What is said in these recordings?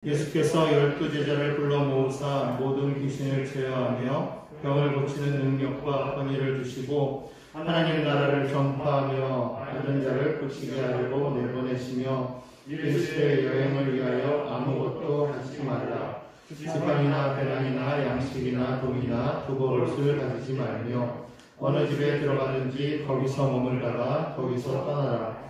예수께서 12 제자를 불러 모으사 모든 귀신을 제어하며 병을 고치는 능력과 권위를 주시고 하나님 나라를 전파하며 앓는 자를 고치게 하려고 내보내시며 이르시되 여행을 위하여 아무것도 하지 말라. 지팡이나 배낭이나 양식이나 돈이나 두고올을 가지지 말며 어느 집에 들어가든지 거기서 머물다가 거기서 떠나라.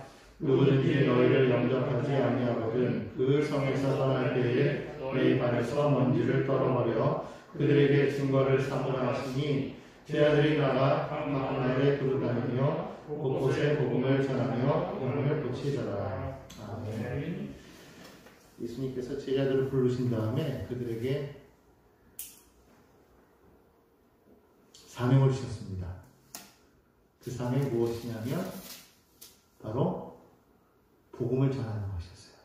누구든지 너희를 영접하지 아니하거든 그 성에서 떠날 때에 너희 발에서 먼지를 떨어버려 그들에게 증거를 삼으라 하시니 제 아들이 나가 각 나라에 두루다니며 곳곳에 복음을 전하며 병을 고치더라. 아멘. 예수님께서 제자들을 부르신 다음에 그들에게 사명을 주셨습니다. 그 사명이 무엇이냐면 바로 복음을 전하는 것이었어요.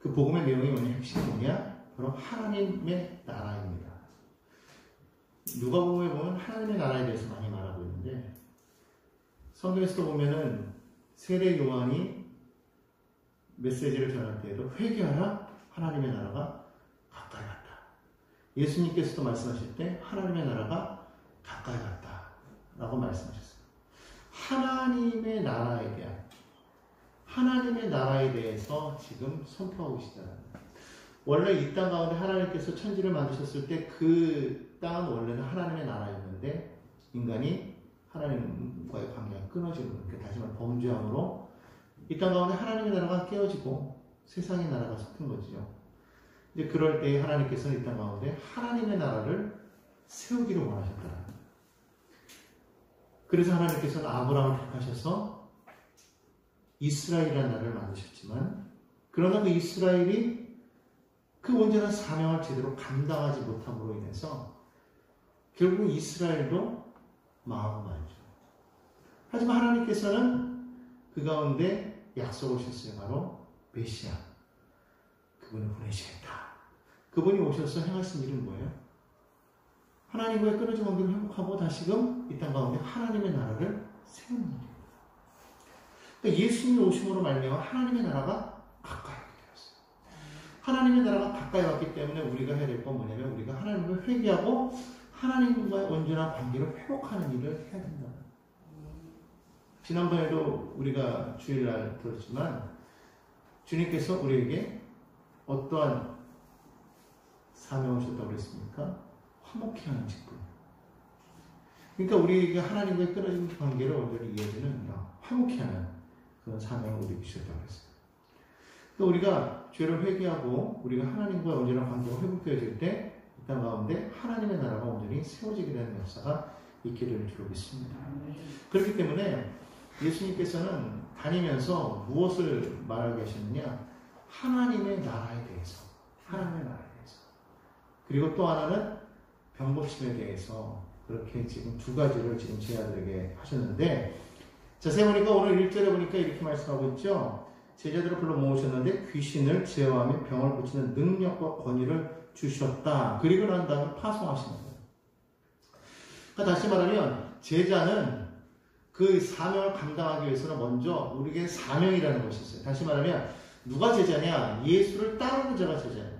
그 복음의 내용이 뭐냐? 핵심이 뭐냐? 바로 하나님의 나라입니다. 누가복음에 보면 하나님의 나라에 대해서 많이 말하고 있는데 성경에서도 보면은 세례 요한이 메시지를 전할 때에도 회개하라, 하나님의 나라가 가까이 왔다. 예수님께서도 말씀하실 때 하나님의 나라가 가까이 왔다 라고 말씀하셨어요. 하나님의 나라에 대한 하나님의 나라에 대해서 지금 선포하고 계시다는 거예요. 원래 이 땅 가운데 하나님께서 천지를 만드셨을 때 그 땅은 원래는 하나님의 나라였는데 인간이 하나님과의 관계가 끊어지고 다시 말해 범죄함으로 이 땅 가운데 하나님의 나라가 깨어지고 세상의 나라가 섞인 거죠. 이제 그럴 때 하나님께서는 이 땅 가운데 하나님의 나라를 세우기를 원하셨더라. 그래서 하나님께서는 아브라함을 택하셔서 이스라엘이라는 나라를 만드셨지만 그러나 그 이스라엘이 그 온전한 사명을 제대로 감당하지 못함으로 인해서 결국 이스라엘도 망하고 말죠. 하지만 하나님께서는 그 가운데 약속을 주셨어요. 바로 메시아. 그분을 보내시겠다. 그분이 오셔서 행하신 일은 뭐예요? 하나님과의 끊어진 관계를 회복하고 다시금 이 땅 가운데 하나님의 나라를 세우는 일이에요. 그러니까 예수님이 오심으로 말미암아 하나님의 나라가 가까이 오게 되었어요. 하나님의 나라가 가까이 왔기 때문에 우리가 해야 될 건 뭐냐면 우리가 하나님을 회개하고 하나님과의 온전한 관계를 회복하는 일을 해야 된다. 지난번에도 우리가 주일날 들었지만 주님께서 우리에게 어떠한 사명을 주셨다고 그랬습니까? 화목케 하는 직분. 그러니까 우리에게 하나님과의 끊어진 관계를 온전히 이어지는 화목케 하는 그런 사명을 우리에게 주셨다고 했어요. 그러니까 우리가 죄를 회개하고 우리가 하나님과의 온전한 관계가 회복되어질 때 이 땅 가운데 하나님의 나라가 온전히 세워지게 되는 역사가 있기를 주로 믿습니다. 그렇기 때문에 예수님께서는 다니면서 무엇을 말하게 하셨느냐? 하나님의 나라에 대해서, 하나님의 나라에 대해서. 그리고 또 하나는 병고침에 대해서 그렇게 지금 두 가지를 지금 제자들에게 하셨는데 자세히 보니까 오늘 1절에 보니까 이렇게 말씀하고 있죠. 제자들을 불러 모으셨는데 귀신을 제어하며 병을 고치는 능력과 권위를 주셨다. 그리고 난 다음에 파송하시는 거예요. 그러니까 다시 말하면 제자는 그 사명을 감당하기 위해서는 먼저 우리에게 사명이라는 것이 있어요. 다시 말하면 누가 제자냐? 예수를 따르는 자가 제자예요.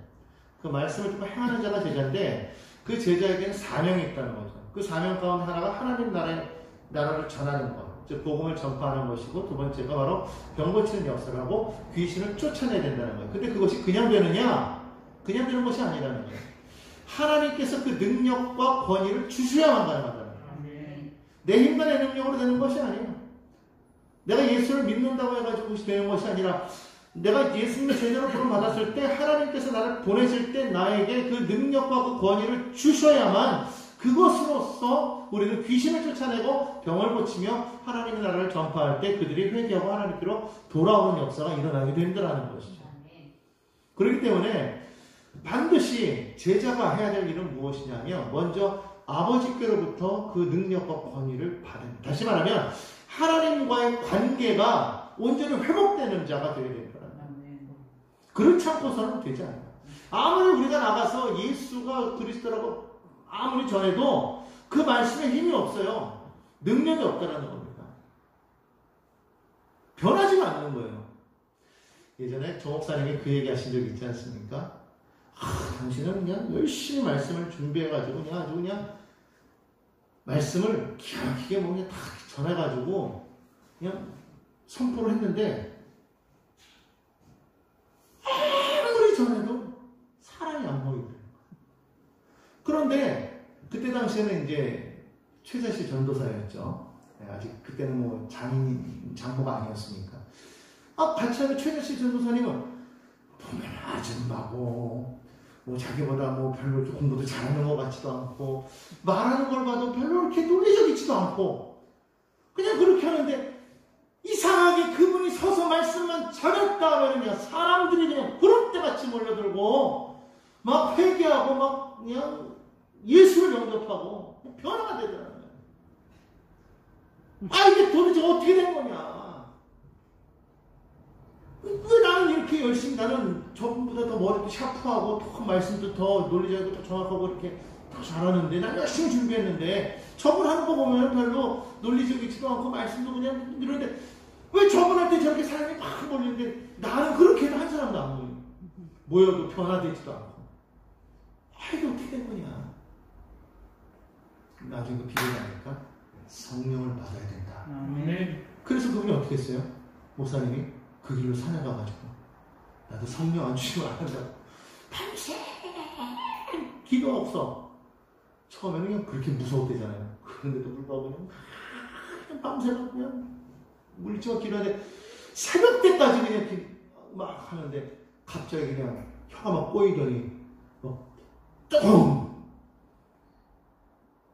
그 말씀을 듣고 행하는 자가 제자인데 그 제자에게는 사명이 있다는 거죠. 그 사명 가운데 하나가 하나님 나라를 전하는 것. 즉 복음을 전파하는 것이고 두 번째가 바로 병 고치는 역사를 하고 귀신을 쫓아내야 된다는 거예요. 근데 그것이 그냥 되느냐? 그냥 되는 것이 아니라는 거예요. 하나님께서 그 능력과 권위를 주셔야만 가능하다는 거예요. 내 힘과 내 능력으로 되는 것이 아니에요. 내가 예수를 믿는다고 해가지고 되는 것이 아니라 내가 예수님의 제자로 부름받았을 때 하나님께서 나를 보내실 때 나에게 그 능력과 그 권위를 주셔야만 그것으로서 우리는 귀신을 쫓아내고 병을 고치며 하나님의 나라를 전파할 때 그들이 회개하고 하나님께로 돌아오는 역사가 일어나게 된다는 것이죠. 그렇기 때문에 반드시 제자가 해야 될 일은 무엇이냐면 먼저 아버지께로부터 그 능력과 권위를 받은, 다시 말하면 하나님과의 관계가 온전히 회복되는 자가 되어야 된다. 그렇지 않고서는 되지 않아요. 아무리 우리가 나가서 예수가 그리스도라고 아무리 전해도 그 말씀에 힘이 없어요. 능력이 없다는 겁니다. 변하지가 않는 거예요. 예전에 조 목사님이 그 얘기 하신 적이 있지 않습니까? 당신은 그냥 열심히 말씀을 준비해가지고 그냥 아주 그냥 말씀을 기가 막히게 뭐 그냥 다 전해가지고 그냥 선포를 했는데 아무리 전해도 사람이 안 보이더라고요. 그런데 그때 당시에는 이제 최자실 전도사였죠. 아직 그때는 뭐 장모가 아니었으니까. 같이 하는 최자실 전도사님은 보면 아줌마고 뭐 자기보다 뭐 별로 공부도 잘하는 것 같지도 않고 말하는 걸 봐도 별로 그렇게 논리적이지도 않고 그냥 그렇게 하는데 이상하게 그분이 서서 말씀만 전했다 하면요 사람들이 그냥 구름대같이 몰려들고 막 회개하고 막 그냥 예수를 영접하고 변화가 되더라고요. 이게 도대체 어떻게 된 거냐? 왜 나는 이렇게 열심히 나는 저분보다 더 머리도 샤프하고 더 말씀도 더 논리적이고 더 정확하고 이렇게 더 잘하는데 난 열심히 준비했는데 저분 하는 거 보면 별로 논리적이지도 않고 말씀도 그냥 이러는데 왜 저분한테 저렇게 사람이 막 몰리는데 나는 그렇게도 한 사람도 안 모여도 변화되지도 않고 이게 어떻게 된 거냐? 나중에 그 비밀이 아닐까? 성령을 받아야 된다. 그래서 그분이 어떻게 했어요? 목사님이 그 길로 산에가가지고 나도 성령 안 주시면 안 한다고 밤새 기도 없어. 처음에는 그냥 그렇게 무서웠대잖아요. 그런데도 불구하고 그냥 밤새도 그냥 물리치고 기도하는데 새벽 때까지 그냥 막 하는데 갑자기 그냥 혀가 막 꼬이더니 똥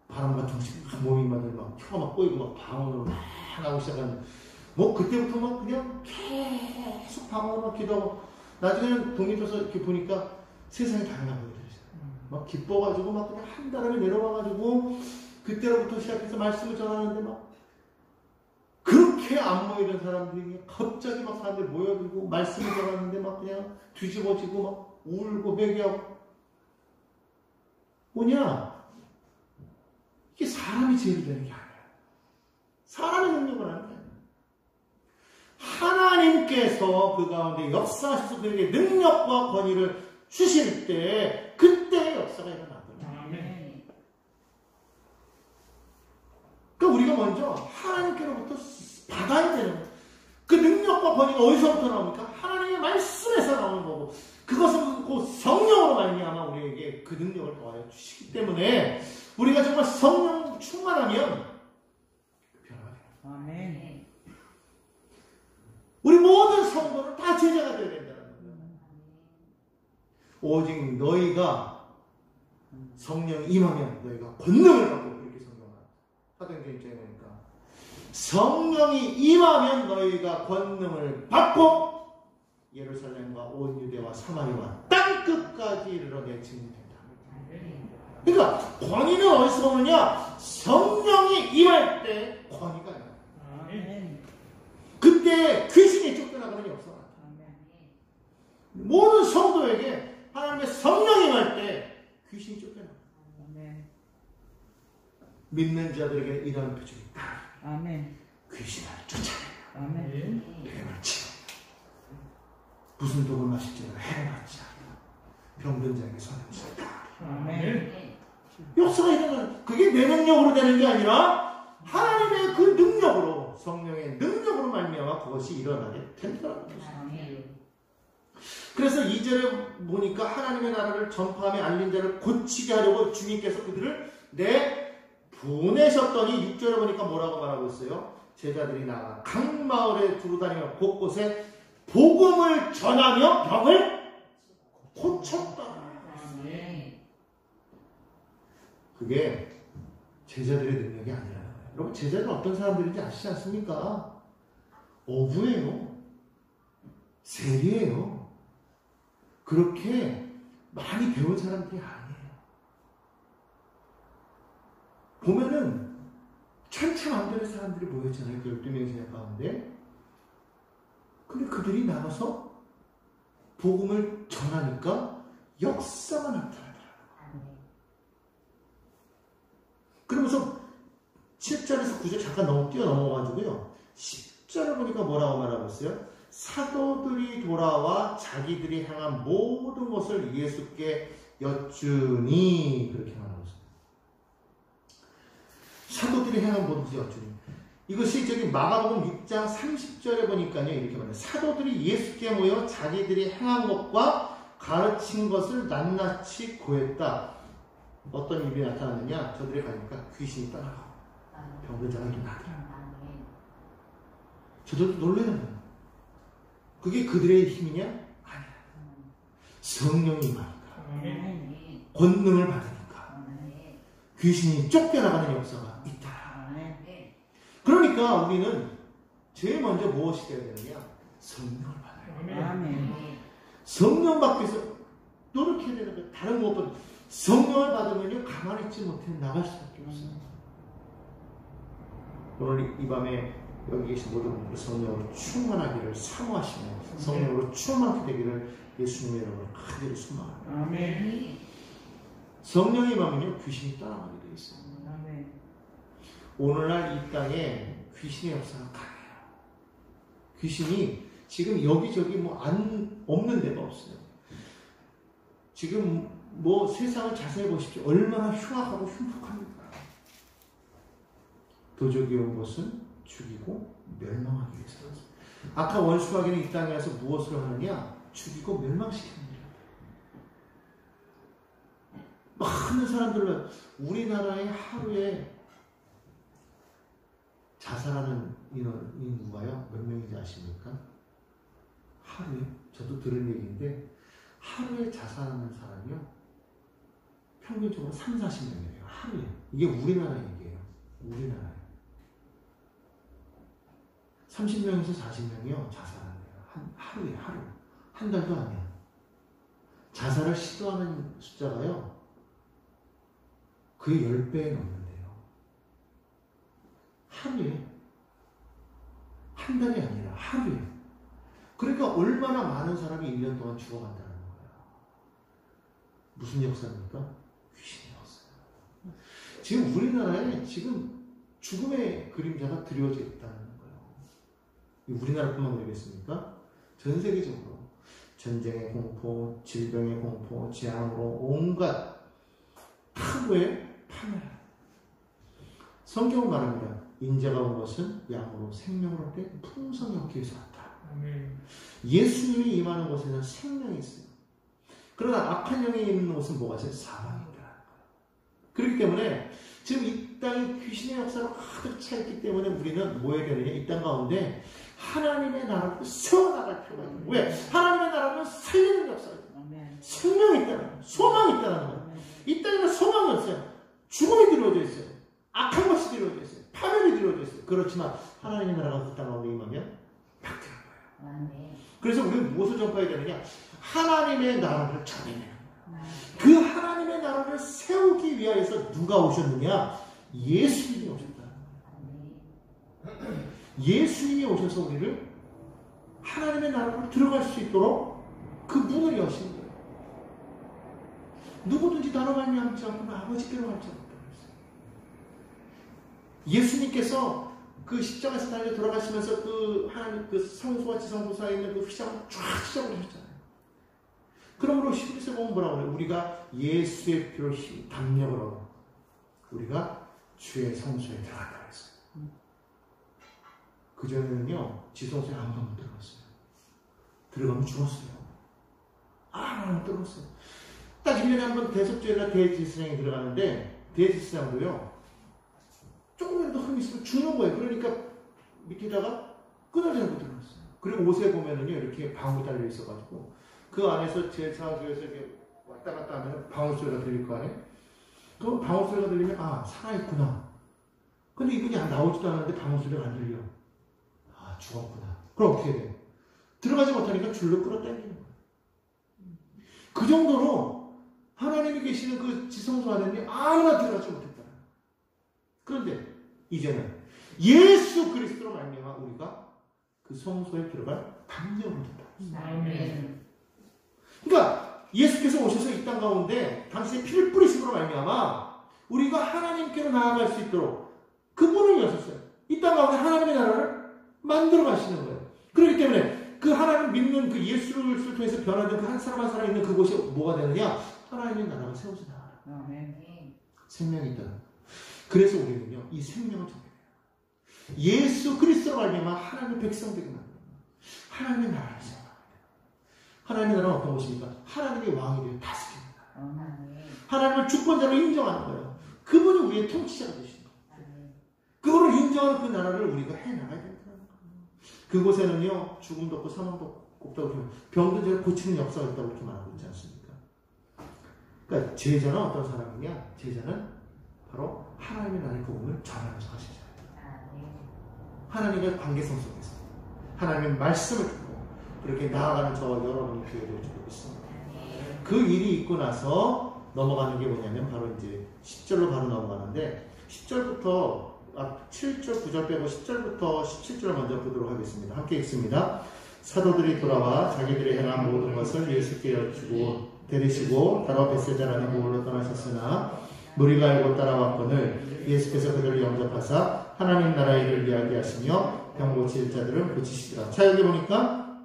바람 같은 것이 몸이 막 혀가 막 꼬이고 막 방언으로 막 나오기 시작하는데 뭐 그때부터 막 그냥 계속 방언으로 막 기도하고 나중에는 독립해서 이렇게 보니까 세상이 달라 보이더라고요. 막 기뻐가지고 막 그냥 한 달에 내려와가지고 그때로부터 시작해서 말씀을 전하는데 막 그렇게 안 모이던 사람들이 갑자기 막 사람들이 모여들고 말씀을 전하는데 막 그냥 뒤집어지고 막 울고 회개하고 뭐냐? 이게 사람이 제일이 되는 게 아니야. 사람의 능력을 하는 게 아니야. 하나님께서 그 가운데 역사하셔서 그에게 능력과 권위를 주실 때 그때 역사가 일어나거든요. 그러니까 우리가 먼저 하나님께로부터 받아야 되는 거예요. 그 능력과 권위가 어디서부터 나옵니까? 하나님의 말씀에서 나오는 거고 그것은 곧 성령으로 말미암아 우리에게 그 능력을 더하여 주시기 때문에 우리가 정말 성령 충만하면 변화가 돼요. 아멘. 우리 모든 성도는 다 제자가 되어야 된다는 거예요. 오직 너희가 성령이 임하면 너희가 권능을 받고 그렇게 성경을 사도행전 1장에 보니까 성령이 임하면 너희가 권능을 받고 예루살렘과 온 유대와 사마리아와 땅끝까지 이르러 내 증인이 된다. 그러니까 권위는 어디서 오느냐? 성령이 임할 때 권위가 나요. 그때 귀신이 쫓겨나가는 역사가 나타납니다. 모든 성도에게 하나님의 성령이 임할 때 귀신이 쫓겨나요. 믿는 자들에게 이러한 표적이 있다. 귀신을 쫓아내요. 뱀을 치고 무슨 독을 마실지는 해를 받지 않아. 병든 자에게 선을 주었다. 역사가 일어나는 그게 내 능력으로 되는 게 아니라 하나님의 그 능력으로 성령의 능력으로 말미암아 그것이 일어나게 된다는 것입니다. 그래서 2절에 보니까 하나님의 나라를 전파하며 알린 자를 고치게 하려고 주님께서 그들을 보내셨더니 6절에 보니까 뭐라고 말하고 있어요? 제자들이 나가 각 마을에 두루다니며 곳곳에 복음을 전하며 병을 고쳤다. 그게 제자들의 능력이 아니라는 거예요. 여러분 제자들은 어떤 사람들인지 아시지 않습니까? 어부예요. 세리예요. 그렇게 많이 배운 사람들이 아니에요. 보면은 천차만별의 사람들이 모였잖아요. 그 12명의 제자 가운데. 근데 그들이 나가서 복음을 전하니까 역사가 나타나더라고요. 그러면서 7절에서 9절 잠깐 뛰어넘어가지고요. 10절을 보니까 뭐라고 말하고 있어요? 사도들이 돌아와 자기들이 행한 모든 것을 예수께 여쭈니 그렇게 말하고 있습니다. 사도들이 행한 모든 것을 여쭈니 이것이 저기 마가복음 6장 30절에 보니까요 이렇게 말해요. 사도들이 예수께 모여 자기들이 행한 것과 가르친 것을 낱낱이 고했다. 어떤 일이 나타나느냐? 저들이 가니까 귀신이 떠나가고 병든 자가 일어나더라. 저들도 놀라는 거예요. 그게 그들의 힘이냐? 아니야. 성령이 임하니까 권능을 받으니까 귀신이 쫓겨나가는 역사가 있다. 그러니까 우리는 제일 먼저 무엇이 되어야 되느냐? 성령을 받아야 돼요. 성령 받기 위해서 노력해야 되는 거예요. 다른 무엇보다 성령을 받으면요 가만히 있지 못해 나갈 수밖에 없어요. 오늘 이 밤에 여기 계신 모든 분들 성령으로 충만하기를 사모하시며 성령으로 충만하게 되기를 예수님의 이름으로 간절히 소망합니다. 아멘. 성령이 임하면요 귀신이 떠나가게 되어 있어요. 아멘. 오늘날 이 땅에 귀신의 역사가 강해요. 귀신이 지금 여기저기 없는 데가 없어요. 지금 세상을 자세히 보십시오. 얼마나 흉악하고 흉폭합니까? 도적이 온 것은 죽이고 멸망하기 위해서였습니다. 아까 원수마귀는 이 땅에 와서 무엇을 하느냐? 죽이고 멸망시키는 일입니다. 많은 사람들은 우리나라의 하루에 자살하는 인구가요 몇 명인지 아십니까? 하루에? 저도 들은 얘기인데 하루에 자살하는 사람이요 평균적으로 30-40명이에요. 하루에. 이게 우리나라 얘기예요. 우리나라에 30명에서 40명이요 자살한대요. 하루에. 한 달도 아니야. 자살을 시도하는 숫자가요 그의 10배에 넘는데요. 하루에. 한 달이 아니라 하루에. 그러니까 얼마나 많은 사람이 1년 동안 죽어간다는 거예요. 무슨 역사입니까? 귀신의 역사예요. 지금 우리나라에 지금 죽음의 그림자가 드리워져 있다는 거예요. 우리나라뿐만 그러겠습니까? 전 세계적으로 전쟁의 공포, 질병의 공포, 재앙으로 온갖 파고의 파멸. 성경은 말합니다. 인자가 온 것은 양으로 생명을 얻되 풍성히 얻기 위해서 왔다. 예수님이 임하는 곳에는 생명이 있어요. 그러나 악한 영이 있는 곳은 뭐가 있어요? 사망이 있다는 거예요. 그렇기 때문에 지금 이 땅이 귀신의 역사로 가득 차 있기 때문에 우리는 뭐 해야 되느냐? 이 땅 가운데 하나님의 나라를 세워나갈 필요가 있는 거예요. 왜? 하나님의 나라는 살리는 역사가 있어요. 생명이 있다는 거예요. 소망이 있다는 거예요. 이 땅에는 소망이 없어요. 죽음이 들어오져 있어요. 악한 것이 들어오져 있어요. 파멸이 들어오져 있어요. 그렇지만 하나님의 나라가 그 땅 가운데 임하면 바뀌는 거예요. 그래서 우리는 무엇을 전파해야 되느냐? 하나님의 나라를 전해내는 거예요. 그 하나님의 나라를 세우기 위하여서 누가 오셨느냐? 예수님이 오셨다는 거예요. 예수님이 오셔서 우리를 하나님의 나라로 들어갈 수 있도록 그 문을 여신 거예요. 누구든지 나로 말미암지 않고는 아버지께로 갈지 못하고 있어요. 예수님께서 그 십자가에서 달려 돌아가시면서 하나님 성소와 지성소 사이에 있는 그 휘장을 쫙 휘장하셨잖아요. 그러므로 히브리서 보면 뭐라고 그래요? 우리가 예수의 피로 담력을 얻어 우리가 주의 성소에 들어간다고 했어요. 그전에는요 지성소에 아무도 못 들어갔어요. 들어가면 죽었어요. 아무도 못 들어갔어요. 딱 1년에 한 번 대속죄나 대지수장이 들어가는데 대지수장도요 조금이라도 흠이 있으면 죽는 거예요. 그러니까 밑에다가 끈을 잘못 들어갔어요. 그리고 옷에 보면은요 이렇게 방울이 달려 있어가지고 그 안에서 제사교에서 이렇게 왔다 갔다 하면 방울 소리가 들릴 거 아니에요? 그 방울 소리가 들리면 아 살아있구나. 근데 이분이 나오지도 않았는데 방울 소리가 안 들려. 아 죽었구나. 그럼 어떻게 돼? 들어가지 못하니까 줄로 끌어당기는 거예요. 그 정도로 하나님이 계시는 그 지성소 안에는 아무나 들어가지 못했다. 그런데 이제는 예수 그리스도로 말미암아 우리가 그 성소에 들어갈 담력을 얻었다. 아멘. 그러니까 예수께서 오셔서 이 땅 가운데 당신의 피를 뿌리심으로 말미암아 우리가 하나님께로 나아갈 수 있도록 그 문을 여셨어요. 이 땅 가운데 하나님의 나라를 만들어 가시는 거예요. 그렇기 때문에 그 하나님 믿는 그 예수를 통해서 변화된 그 한 사람 한 사람 있는 그곳이 뭐가 되느냐? 하나님의 나라가 세워진다. 생명이 있다. 그래서 우리는요, 이 생명을 통해 예수 그리스도로 말미암아 하나님의 백성 되게 만듭니다. 하나님의 나라를 세워납니다. 하나님의 나라는 어떤 것입니까? 하나님의 왕이 되어 다스립니다. 하나님을 주권자로 인정하는 거예요. 그분이 우리의 통치자가 되십니다. 그거를 인정하는 그 나라를 우리가 해나가야 된다는 거예요. 그곳에는요, 죽음도 없고 사망도 없다고 병든 자를 고치는 역사가 있다고 이렇게 말하고 있지 않습니까? 그러니까 제자는 어떤 사람이냐? 제자는 바로 하나님의 나라의 복음을 전하면서 하시죠. 하나님의 관계성 속에서 하나님의 말씀을 듣고 그렇게 나아가는 저와 여러분이 되어야 될 줄 믿습니다. 그 일이 있고 나서 넘어가는 게 뭐냐면 바로 이제 10절로 바로 넘어가는데 10절부터 7절 9절 빼고 10절부터 17절 먼저 보도록 하겠습니다. 함께 읽습니다. 사도들이 돌아와 자기들이 행한 모든 것을 예수께 여쭈고 데리시고 따라 벳세다라는 고을로 떠나셨으나 무리가 알고 따라왔거늘 예수께서 그들을 영접하사 하나님 나라의 일을 이야기하시며 병 고칠 자들을 고치시더라. 자, 여기 보니까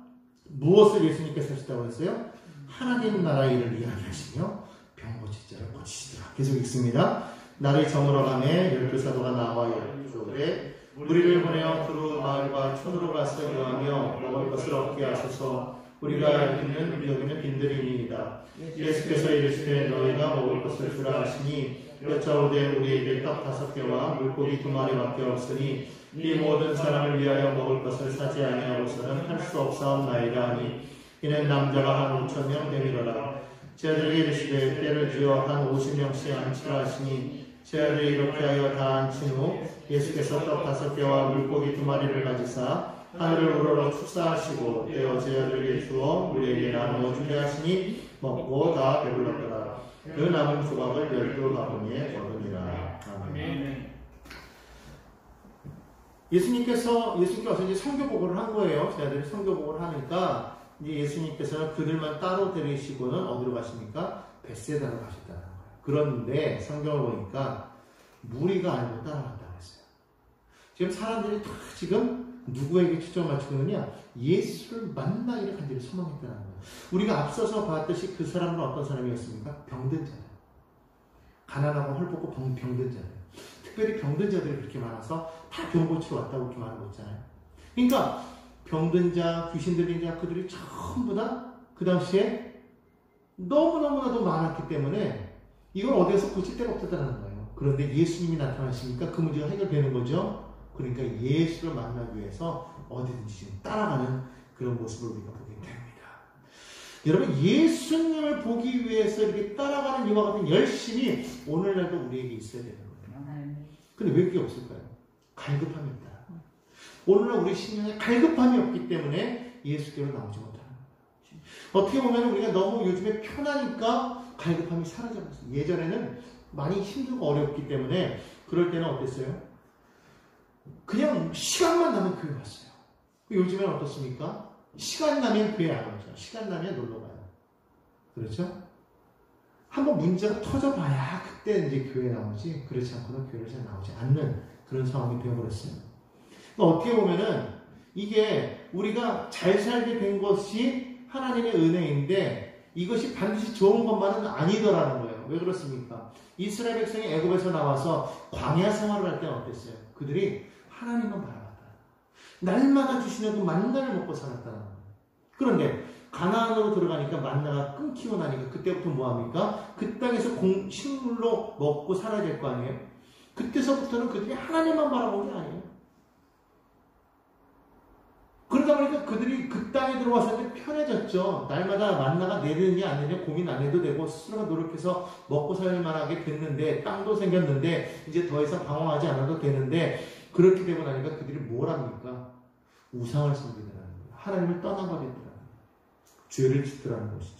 무엇을 예수님께서 하셨다고 했어요? 하나님 나라의 일을 이야기하시며 병 고칠 자를 고치시더라. 계속 읽습니다. 날이 저물어가매 12사도가 나와 이르되 우리를 보내어 두루 마을과 촌으로 가서 요하며 먹을 것을 얻게 하소서. 우리가 있는 여기는 빈들이니이다. 예수께서 이르시되 너희가 먹을 것을 주라 하시니 여짜오되 우리에게 떡 5개와 물고기 2마리밖에 없으니 이 모든 사람을 위하여 먹을 것을 사지 아니하고서는 할 수 없사옵나이다 하니 이는 남자가 한 5,000명 되밀어라. 제자들에게 이르시되 때를 지어 한 50명씩 앉히라 하시니 제자들이 이렇게 하여 다 앉힌 후 예수께서 떡 5개와 물고기 2마리를 가지사 하늘을 우러러 축사하시고 떼어 제자들에게 주어 우리에게 나누어 주게 하시니 먹고 다 배불렀더라. 그 남은 조각을 12바구니에 얻으니라. 아멘. 예수님께서 와서 이제 선교복을 한 거예요. 제자들이 선교복을 하니까 이제 예수님께서는 그들만 따로 데리시고는 어디로 가십니까? 벳세다로 가셨다는 거예요. 그런데 성경을 보니까 무리가 알고 따라갔다고 했어요. 지금 사람들이 다 지금 누구에게 초점을 맞추고 있느냐? 예수를 만나기를 간절히 소망했다는 거예요. 우리가 앞서서 봤듯이 그 사람은 어떤 사람이었습니까? 병든 자들. 가난하고 헐벗고 병든 자들. 특별히 병든 자들이 그렇게 많아서 다 병 고치러 왔다고 이렇게 말하고 있잖아요. 그러니까 병든 자, 귀신 들린 자 그들이 전부 다 그 당시에 너무너무나도 많았기 때문에 이걸 어디에서 고칠 데가 없었다는 거예요. 그런데 예수님이 나타나시니까 그 문제가 해결되는 거죠. 그러니까 예수를 만나기 위해서 어디든지 지금 따라가는 그런 모습을 우리가 보게 됩니다. 여러분, 예수님을 보기 위해서 이렇게 따라가는 이와 같은 열심이 오늘날도 우리에게 있어야 되는 거예요. 근데 왜 그게 없을까요? 갈급함이 없다. 오늘날 우리 심령에 갈급함이 없기 때문에 예수께로 나오지 못하는 거예요. 어떻게 보면 우리가 너무 요즘에 편하니까 갈급함이 사라져버렸어요. 예전에는 많이 힘들고 어렵기 때문에 그럴 때는 어땠어요? 그냥 시간만 나면 교회 왔어요. 요즘에는 어떻습니까? 시간 나면 교회 안 오죠. 시간 나면 놀러 가요. 그렇죠? 한번 문제가 터져봐야 그때 이제 교회 나오지, 그렇지 않고는 교회를 잘 나오지 않는 그런 상황이 되어버렸어요. 그러니까 어떻게 보면은 이게 우리가 잘 살게 된 것이 하나님의 은혜인데 이것이 반드시 좋은 것만은 아니더라는 거예요. 왜 그렇습니까? 이스라엘 백성이 애굽에서 나와서 광야 생활을 할 때는 어땠어요? 그들이 하나님만 바라봤다. 날마다 주시는 그 만나를 먹고 살았다는 거예요. 그런데 가나안으로 들어가니까 만나가 끊기고 나니까 그때부터 뭐합니까? 그 땅에서 식물로 먹고 살아야 될 거 아니에요? 그때서부터는 그들이 하나님만 바라본 게 아니에요. 그러다 보니까 그들이 그 땅에 들어와서 편해졌죠. 날마다 만나가 내리느냐 안 내리느냐 고민 안 해도 되고 스스로가 노력해서 먹고 살 만하게 됐는데 땅도 생겼는데 이제 더 이상 방황하지 않아도 되는데 그렇게 되고 나니까 그들이 뭘 합니까? 우상을 섬기더라는 거예요. 하나님을 떠나버리더라는 거예요. 죄를 짓더라는 것이죠.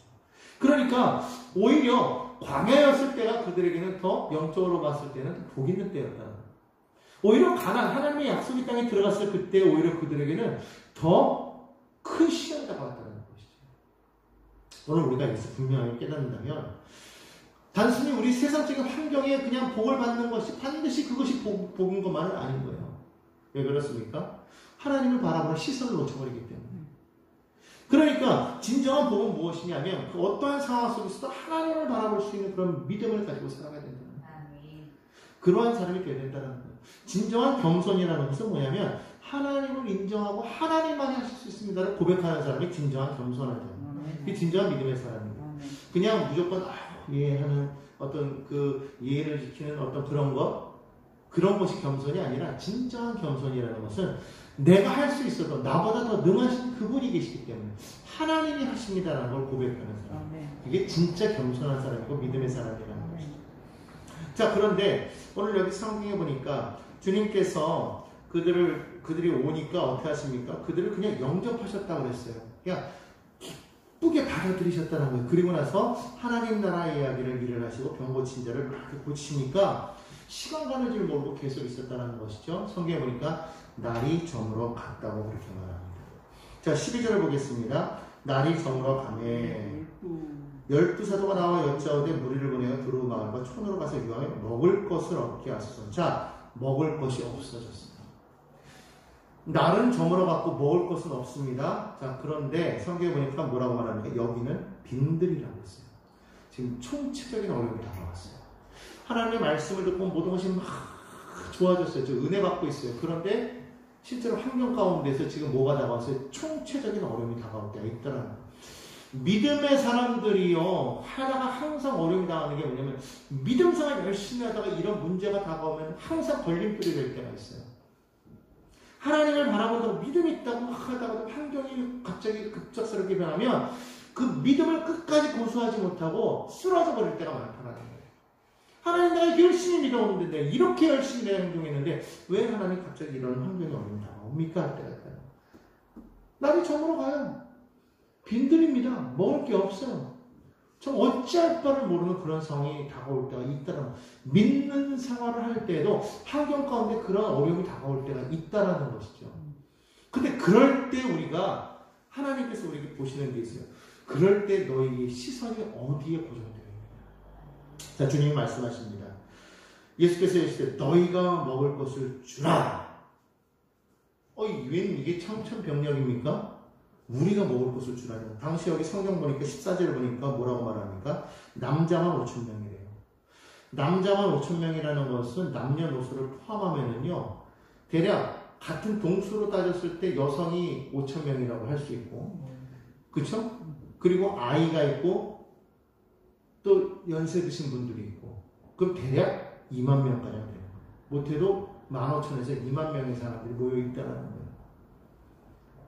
그러니까 오히려 광야였을 때가 그들에게는 더 영적으로 봤을 때는 복 있는 때였다는 거예요. 오히려 하나님의 약속의 땅에 들어갔을 그때 오히려 그들에게는 더 큰 시간이 다가왔다는 것이죠. 오늘 우리가 여기서 분명하게 깨닫는다면 단순히 우리 세상적인 환경에 그냥 복을 받는 것이 반드시 그것이 복인 것만은 아닌 거예요. 왜 그렇습니까? 하나님을 바라보는 시선을 놓쳐버리기 때문에. 그러니까 진정한 복은 무엇이냐면 그 어떠한 상황 속에서도 하나님을 바라볼 수 있는 그런 믿음을 가지고 살아가야 된다는 거예요. 그러한 사람이 되어야 된다는 거예요. 진정한 겸손이라는 것은 뭐냐면 하나님을 인정하고 하나님만이 하실 수 있습니다를 고백하는 사람이 진정한 겸손하죠. 그게 진정한 믿음의 사람입니다. 그냥 무조건 하는 어떤 그 예의를 지키는 어떤 그런 것이 겸손이 아니라 진정한 겸손이라는 것은 내가 할 수 있어도 나보다 더 능하신 그분이 계시기 때문에 하나님이 하십니다라는 걸 고백하는 사람. 이게 진짜 겸손한 사람이고 믿음의 사람이라는 것이죠. 자, 그런데 오늘 여기 성경에 보니까 주님께서 그들이 오니까 어떻게 하십니까? 그들을 그냥 영접하셨다고 그랬어요. 그냥 기쁘게 받아들이셨다는 거예요. 그리고 나서 하나님 나라 이야기를 일을 하시고 병 고친 자를 그렇게 고치니까 시간 가는 줄 모르고 계속 있었다는 것이죠. 성경에 보니까 날이 저물어 갔다고 그렇게 말합니다. 자, 12절을 보겠습니다. 날이 저물어 가매 12사도가 나와 여짜오되 무리를 보내어 두루 마을과 촌으로 가서 유하여 먹을 것을 얻게 하소서. 자, 먹을 것이 없어졌습니다. 날은 저물어 갔고 먹을 것은 없습니다. 자, 그런데 성경에 보니까 뭐라고 말합니까? 여기는 빈들이라고 했어요. 지금 총체적인 어려움이 다가왔어요. 하나님의 말씀을 듣고 모든 것이 막 좋아졌어요. 저 은혜 받고 있어요. 그런데 실제로 환경 가운데서 지금 뭐가 다가왔어요? 총체적인 어려움이 다가올 때가 있더라는 거예요. 믿음의 사람들이요, 하다가 항상 어려움이 당하는 게 뭐냐면 믿음 생활 열심히 하다가 이런 문제가 다가오면 항상 걸림돌이 될 때가 있어요. 하나님을 바라보다가 믿음이 있다고 하다가도 환경이 갑자기 급작스럽게 변하면 그 믿음을 끝까지 고수하지 못하고 쓰러져 버릴 때가 많다는 거예요. 하나님 내가 열심히 믿어오는데 내가 이렇게 열심히 내가 행동했는데 왜 하나님 갑자기 이런 환경이 어려움이 다가옵니까? 할 때가 있어요. 날이 저물어 가요. 빈들입니다. 먹을 게 없어요. 좀 어찌할 바를 모르는 그런 상황이 다가올 때가 있다는 믿는 생활을 할 때에도 환경 가운데 그런 어려움이 다가올 때가 있다는 것이죠. 근데 그럴 때 우리가 하나님께서 우리에게 보시는 게 있어요. 그럴 때 너희의 시선이 어디에 고정되어 있느냐. 자, 주님이 말씀하십니다. 예수께서 이르시되 너희가 먹을 것을 주라. 웬 이게 청천벽력입니까? 우리가 먹을 것을 주라니. 당시 여기 성경 보니까 14절 보니까 뭐라고 말합니까? 남자만 5,000명이래요. 남자만 5,000명이라는 것은 남녀노소를 포함하면은요, 대략 같은 동수로 따졌을 때 여성이 5,000명이라고 할 수 있고, 그쵸? 그리고 아이가 있고, 또 연세 드신 분들이 있고, 그럼 대략 2만 명까지 돼요. 못해도 15,000에서 2만 명의 사람들이 모여 있다는 거예요.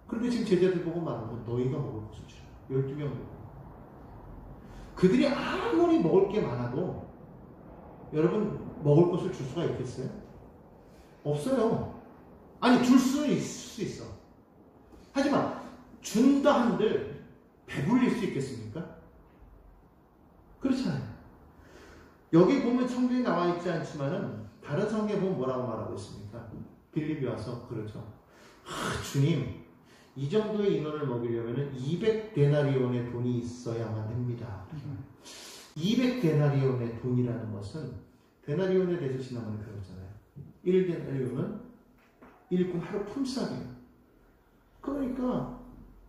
그런데 지금 제자들 보고 말하는 건 너희가 먹을 것을 주라. 12명. 그들이 아무리 먹을 게 많아도 여러분 먹을 것을 줄 수가 있겠어요? 없어요. 아니 줄 수는 있을 수 있어. 하지만 준다 한들 배불릴 수 있겠습니까? 그렇잖아요. 여기 보면 성경에 나와 있지 않지만은 다른 성경에 보면 뭐라고 말하고 있습니까? 빌립이 와서 그렇죠. 주님, 이 정도의 인원을 먹이려면 200데나리온의 돈이 있어야만 됩니다. 200데나리온의 돈이라는 것은 데나리온에 대해서 지난번에 배웠잖아요. 1데나리온은 일꾼 하루 품삯이에요. 그러니까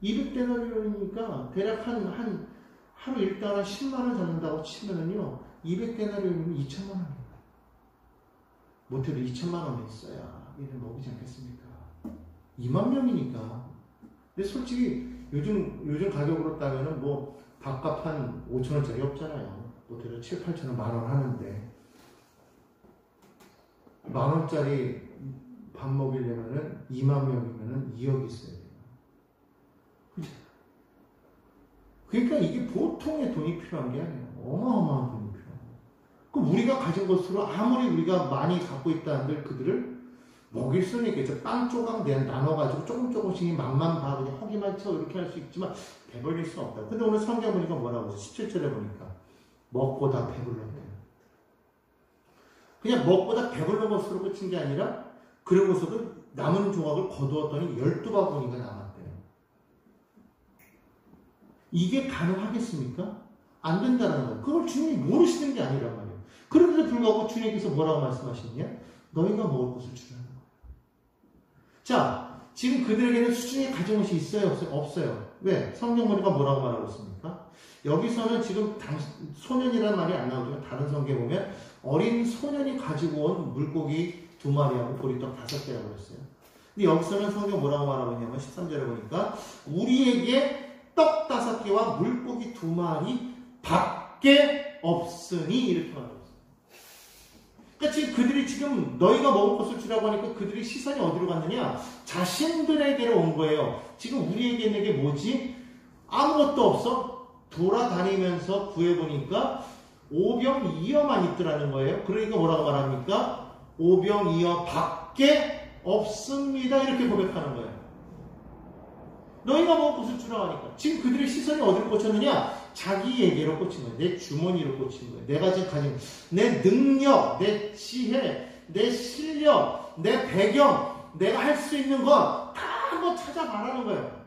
200데나리온이니까 대략 한 하루 일당 한 10만 원 잡는다고 치면은요, 200데나리온이면 2천만 원이에요. 못해도 2천만 원이 있어야 이를 먹이지 않겠습니까? 2만 명이니까. 근데 솔직히 요즘 가격으로 따면은 뭐 밥값 한 5,000원짜리 없잖아요. 못해도 7, 8,000원, 만원 하는데 10,000원짜리 밥 먹이려면은 2만 명이면은 2억 있어야 돼요. 그죠? 그러니까 이게 보통의 돈이 필요한 게 아니에요. 어마어마한 돈이 필요해요. 그럼 우리가 가진 것으로 아무리 우리가 많이 갖고 있다 한들 그들을 먹일 수는 있겠죠. 빵 조각 나눠가지고 조금씩 맛만 봐, 그냥 허기만 채워 이렇게 할 수 있지만 배불릴 수는 없다. 근데 오늘 성경 보니까 뭐라고 했어? 17절에 보니까 먹고 다 배불렀대요. 그냥 먹고 다 배불른 것으로 끝인 게 아니라 그러고서도 남은 조각을 거두었더니 12바구니가 남았대요. 이게 가능하겠습니까? 안 된다는 거예요. 그걸 주님이 모르시는 게 아니란 말이에요. 그런데도 불구하고 주님께서 뭐라고 말씀하시느냐? 너희가 먹을 것을 주라는 거예요. 자, 지금 그들에게는 수중에 가진 것이 있어요? 없어요? 왜? 성경 보니까 뭐라고 말하고 있습니까? 여기서는 지금 소년이라는 말이 안 나오지만 다른 성경에 보면 어린 소년이 가지고 온 물고기 2마리하고 보리떡 5개라고 그랬어요. 근데 여기서는 성경 뭐라고 말하고 있냐면 13절에 보니까 우리에게 떡 5개와 물고기 2마리 밖에 없으니 이렇게 말하고 있어요. 그러니까 지금 그들이 지금 너희가 먹을 것을 주라고 하니까 그들이 시선이 어디로 갔느냐? 자신들에게로 온 거예요. 지금 우리에게 있는 게 뭐지? 아무것도 없어? 돌아다니면서 구해보니까 오병이어만 있더라는 거예요. 그러니까 뭐라고 말합니까? 오병이어 밖에 없습니다. 이렇게 고백하는 거예요. 너희가 먹을 것을 주라고 하니까. 지금 그들의 시선이 어디로 꽂혔느냐? 자기에게로 꽂힌 거예요. 내 주머니로 꽂힌 거예요. 내가 지금 가진 내 능력, 내 지혜, 내 실력, 내 배경, 내가 할 수 있는 것 다 한번 찾아봐라는 거예요.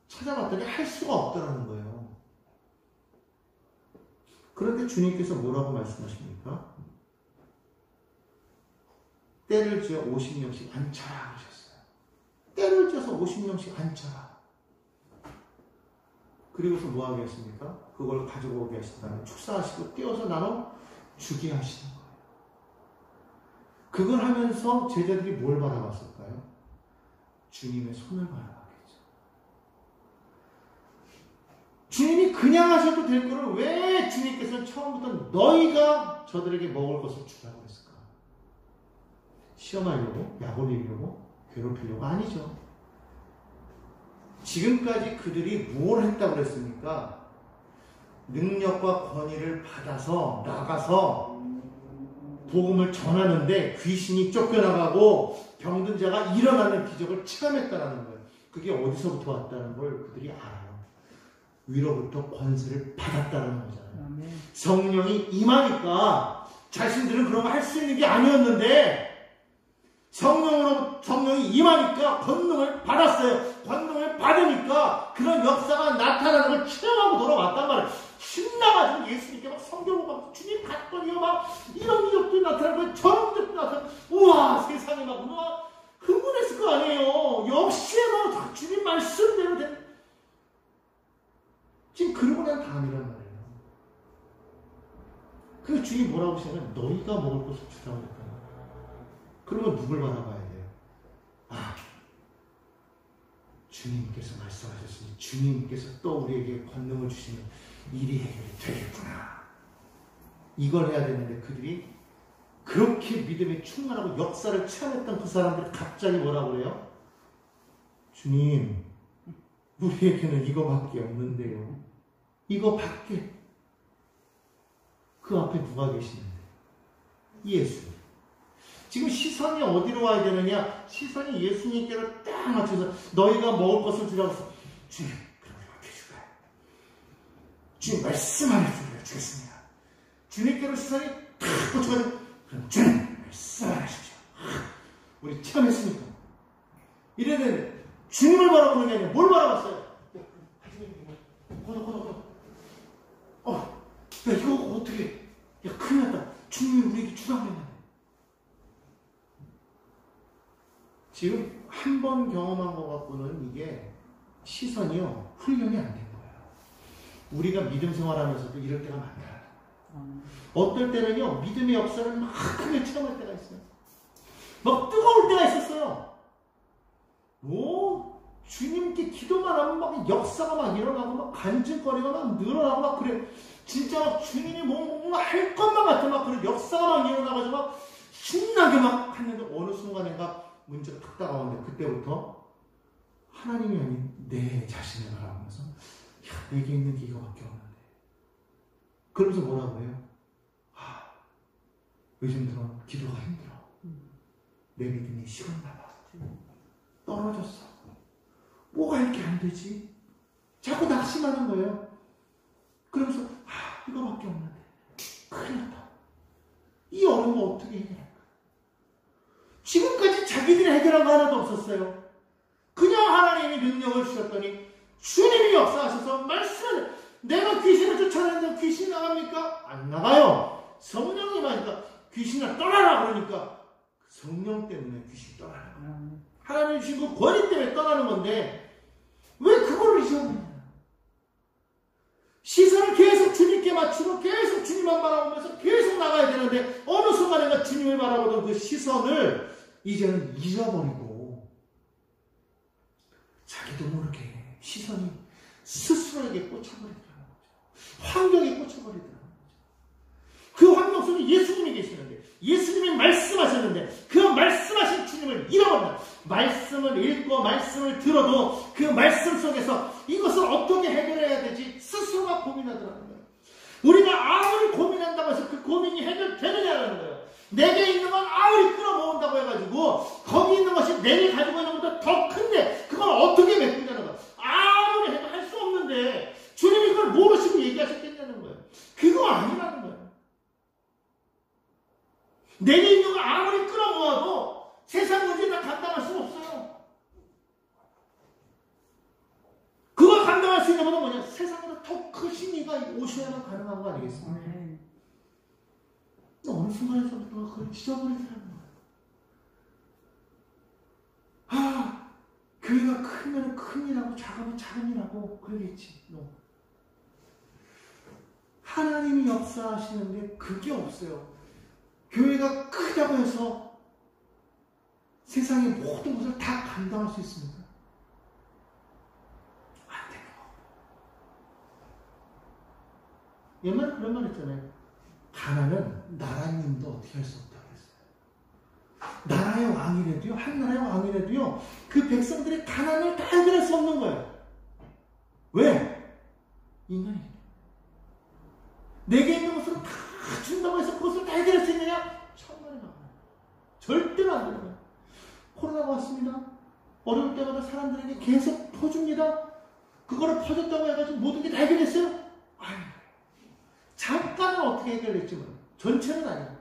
찾아봤더니 할 수가 없다는 거예요. 그런데 주님께서 뭐라고 말씀하십니까? 때를 지어 50명씩 앉혀라 하셨어요. 때를 지어서 50명씩 앉혀라. 그리고서 뭐 하게 했습니까? 그걸 가지고 오게 하신 다음에 축사하시고 띄어서 나눠 주게 하시는 거예요. 그걸 하면서 제자들이 뭘 바라봤을까요? 주님의 손을 바라봤겠죠. 주님이 그냥 하셔도 될 거를 왜 주님께서는 처음부터 너희가 저들에게 먹을 것을 주라고 했을까? 시험하려고? 약 올리려고? 괴롭히려고? 아니죠. 지금까지 그들이 뭘 했다고 그랬습니까? 능력과 권위를 받아서 나가서 복음을 전하는데 귀신이 쫓겨나가고 병든 자가 일어나는 기적을 체험했다는 거예요. 그게 어디서부터 왔다는 걸 그들이 알아요. 위로부터 권세를 받았다는 거잖아요. 성령이 임하니까 자신들은 그런 거 할 수 있는 게 아니었는데 성령이 임하니까 권능을 받았어요. 권능을 받으니까 그런 역사가 나타나는 걸 체험하고 돌아왔단 말이에요. 신나가지고 예수님께 막 성경을 막 주님 갔더니요 막 이런 이적도 나타나고 저런 이적도 나타나고 우와 세상에 막 우와 흥분했을 거 아니에요. 역시 막 주님 말씀대로 된 지금 그러고 난 다음이란 말이에요. 그 주님 뭐라고 하시냐면 너희가 먹을 것을 주라고 했다. 그러면 누굴 바라봐야 돼요? 아, 주님께서 말씀하셨으니 주님께서 또 우리에게 권능을 주시면 일이 해결이 되겠구나. 이걸 해야 되는데 그들이 그렇게 믿음에 충만하고 역사를 체험했던 그 사람들이 갑자기 뭐라고 그래요? 주님, 우리에게는 이거밖에 없는데요. 이거밖에. 그 앞에 누가 계시는데? 예수. 지금 시선이 어디로 와야 되느냐? 시선이 예수님께로 딱 맞춰서 너희가 먹을 것을 주라고 해서 주님, 그럼 이렇게 줄까요? 주님 말씀 안에 주겠습니다. 주님께로 시선이 딱 꽂혀가지고 그럼 주님 말씀 안에 주십시오. 우리 체험했으니까. 이래야 되는데 주님을 바라보는 게 아니라 뭘 바라봤어요? 야 이거 어떻게 야 큰일 났다. 주님이 우리에게 주라고 했는데 지금 한 번 경험한 것 갖고는 이게 시선이요 훈련이 안 된 거예요. 우리가 믿음 생활하면서도 이럴 때가 많다. 어떨 때는요 믿음의 역사를 막 크게 체험할 때가 있어요. 막 뜨거울 때가 있었어요. 주님께 기도만 하면 막 역사가 막 일어나고 막 간증거리가 막 늘어나고 막 그래. 진짜 막 주님이 뭔가 할 것만 같은 막 그런 역사가 막 일어나가지고 막 신나게 막 했는데 어느 순간인가 문제가 탁 다가오는데 그때부터 하나님이 아닌 내 자신을 바라보면서 야 내게 있는 게 이거밖에 없는데 그러면서 뭐라고 해요? 요즘 들어 기도가 힘들어. 내 믿음이 식었나 봐. 떨어졌어. 뭐가 이렇게 안 되지? 자꾸 낙심하는 거예요. 그러면서 이거밖에 없는데 큰일 났다. 이 어려움을 어떻게 해결할까? 지금까지 자기들이 해결한 거 하나도 없었어요. 그냥 하나님이 능력을 주셨더니 주님이 역사하셔서 말씀을 내가 귀신을 쫓아내는데 귀신이 나갑니까? 안 나가요. 성령이 마니까 귀신이 떠나라 그러니까 성령 때문에 귀신이 떠나라. 하나님 주신 그 권위 때문에 떠나는 건데 왜 그걸 잊어버리냐. 시선을 계속 주님께 맞추고 계속 주님만 바라보면서 계속 나가야 되는데 어느 순간인가 주님을 바라보던 그 시선을 이제는 잊어버리고 자기도 모르게 시선이 스스로에게 꽂혀버리더라는 거죠. 환경에 꽂혀버리더라는 거죠. 그 환경 속에 예수님이 계시는데 예수님이 말씀하셨는데 그 말씀하신 주님을 잃어버린다. 말씀을 읽고 말씀을 들어도 그 말씀 속에서 이것을 어떻게 해결해야 되지 스스로가 고민하더라는 거예요. 우리가 아무리 고민한다고 해서 그 고민이 해결되느냐는 거예요. 내게 있는 건 아무리 끌어모은다고 해가지고 거기 있는 것이 내게 가지고 있는 것보다 더 큰데 그걸 어떻게 메꾸냐는 거예요. 아무리 해도 할 수 없는데 주님이 그걸 모르시고 얘기하셨겠냐는 거예요. 그거 아니라는 거예요. 내게 있는 걸 아무리 끌어모아도 세상 문제 다 감당할 수 없어요. 그걸 감당할 수 있는 것은 뭐냐? 세상보다 더 크신 이가 오셔야만 가능한 거 아니겠습니까? 어느 순간에서부터 그걸 잊어버리더라는 거예요. 아, 교회가 크면 큰이라고 작으면 작은이라고 그러겠지. 하나님이 역사하시는데 그게 없어요. 교회가 크다고 해서 세상의 모든 것을 다 감당할 수 있습니까? 안 돼요. 옛날에 그런 말 했잖아요. 가난은 나라님도 어떻게 할 수 없다고 했어요. 나라의 왕이라도요, 한 나라의 왕이라도요, 그 백성들의 가난을 다 해결할 수 없는 거예요. 왜? 인간이. 내게 있는 것으로 다 준다고 해서 그것을 다 해결할 수 있느냐? 천만에 나와요. 절대로 안 되는 거예요. 코로나가 왔습니다. 어려울 때마다 사람들에게 계속 퍼줍니다. 그거를 퍼줬다고 해가지고 모든 게 다 해결됐어요? 아유, 잠깐은 어떻게 해결됐지만 전체는 아니에요.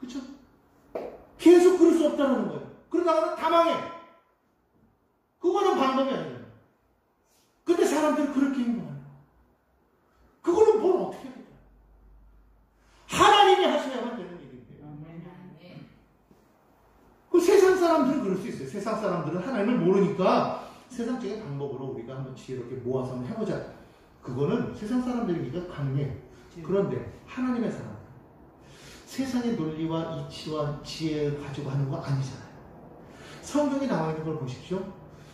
그쵸? 계속 그럴 수 없다는 거예요. 그러다가는 다 망해. 그거는 방법이 아니에요. 근데 사람들이 그렇게 행동하는 거예요. 그거는 뭘 어떻게 해야 돼요? 하나님이 하셔야만 되는 일이에요. 그 세상 사람들은 그럴 수 있어요. 세상 사람들은 하나님을 모르니까 세상적인 방법으로 우리가 한번 지혜롭게 모아서 한번 해보자. 그거는 세상 사람들이니까 가능해요. 그런데 하나님의 사람, 세상의 논리와 이치와 지혜를 가지고 하는 거 아니잖아요. 성경에 나와 있는 걸 보십시오.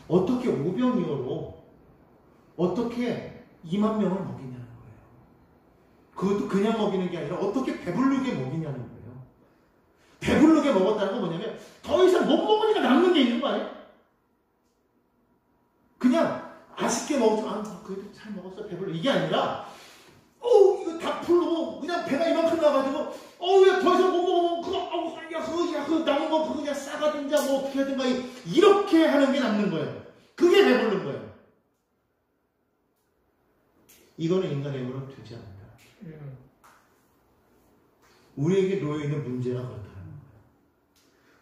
어떻게 오병이어로 어떻게 2만 명을 먹이냐는 거예요. 그것도 그냥 먹이는 게 아니라 어떻게 배부르게 먹이냐는 거예요. 배부르게 먹었다는 건 뭐냐면 더 이상 못 먹으니까 남는 게 있는 거 아니에요? 그냥 아쉽게 먹었지만 그래도 잘 먹었어 배불러 이게 아니라 이거 다 풀고 그냥 배가 이만큼 나가지고 왜 더 이상 못 먹으면 그거 남은 거 그거 그냥 싸가든가 뭐 어떻게 하든가 이렇게 하는 게 남는 거예요. 그게 배부른 거예요. 이거는 인간의 힘으로 되지 않는다. 우리에게 놓여있는 문제가 그렇다는 거예요.